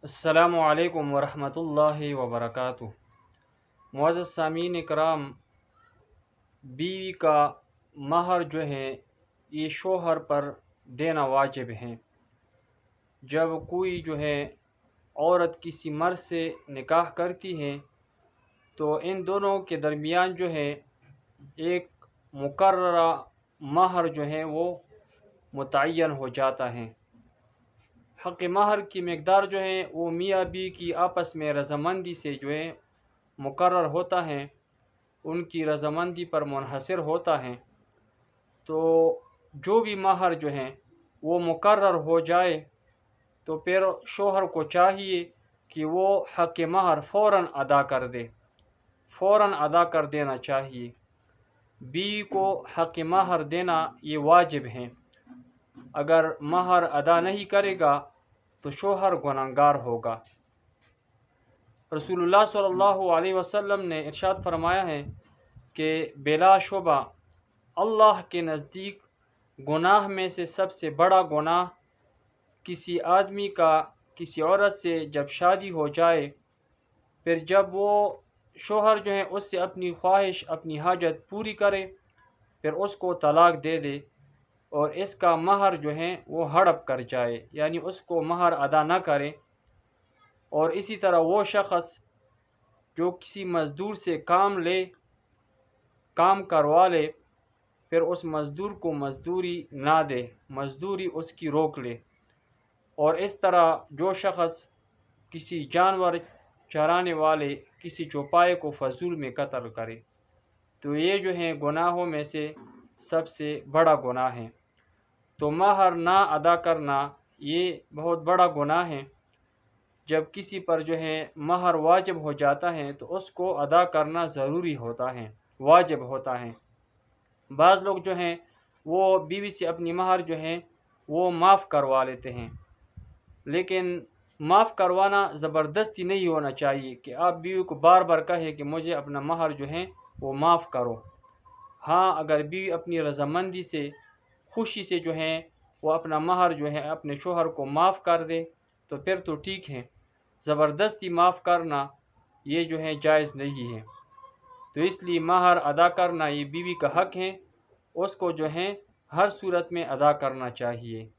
السلام علیکم ورحمۃ اللہ وبرکاتہ۔ معزز سامعین کرام، بیوی کا مہر جو ہے یہ شوہر پر دینا واجب ہے۔ جب کوئی جو ہے عورت کسی مرد سے نکاح کرتی ہے تو ان دونوں کے درمیان جو ہے ایک مقررہ مہر جو ہے وہ متعین ہو جاتا ہے۔ حق مہر کی مقدار جو ہے وہ میاں بیوی کی آپس میں رضامندی سے جو ہے مقرر ہوتا ہے، ان کی رضامندی پر منحصر ہوتا ہے۔ تو جو بھی مہر جو ہے وہ مقرر ہو جائے تو پھر شوہر کو چاہیے کہ وہ حق مہر فوراً ادا کر دے، فوراً ادا کر دینا چاہیے۔ بیوی کو حق مہر دینا یہ واجب ہے۔ اگر مہر ادا نہیں کرے گا تو شوہر گنہگار ہوگا۔ رسول اللہ صلی اللہ علیہ وسلم نے ارشاد فرمایا ہے کہ بلا شبہ اللہ کے نزدیک گناہ میں سے سب سے بڑا گناہ کسی آدمی کا کسی عورت سے جب شادی ہو جائے، پھر جب وہ شوہر جو ہے اس سے اپنی خواہش اپنی حاجت پوری کرے، پھر اس کو طلاق دے دے اور اس کا مہر جو ہے وہ ہڑپ کر جائے، یعنی اس کو مہر ادا نہ کرے۔ اور اسی طرح وہ شخص جو کسی مزدور سے کام کروا لے، پھر اس مزدور کو مزدوری نہ دے، مزدوری اس کی روک لے۔ اور اس طرح جو شخص کسی جانور چرانے والے کسی چوپائے کو فضول میں قتل کرے، تو یہ جو ہے گناہوں میں سے سب سے بڑا گناہ ہے۔ تو مہر نہ ادا کرنا یہ بہت بڑا گناہ ہے۔ جب کسی پر جو ہے مہر واجب ہو جاتا ہے تو اس کو ادا کرنا ضروری ہوتا ہے، واجب ہوتا ہے۔ بعض لوگ جو ہیں وہ بیوی سے اپنی مہر جو ہے وہ معاف کروا لیتے ہیں، لیکن معاف کروانا زبردستی نہیں ہونا چاہیے کہ آپ بیوی کو بار بار کہے کہ مجھے اپنا مہر جو ہے وہ معاف کرو۔ ہاں، اگر بیوی اپنی رضامندی سے خوشی سے جو ہے وہ اپنا مہر جو ہے اپنے شوہر کو معاف کر دے تو پھر تو ٹھیک ہے۔ زبردستی معاف کرنا یہ جو ہے جائز نہیں ہے۔ تو اس لیے مہر ادا کرنا یہ بیوی کا حق ہے، اس کو جو ہے ہر صورت میں ادا کرنا چاہیے۔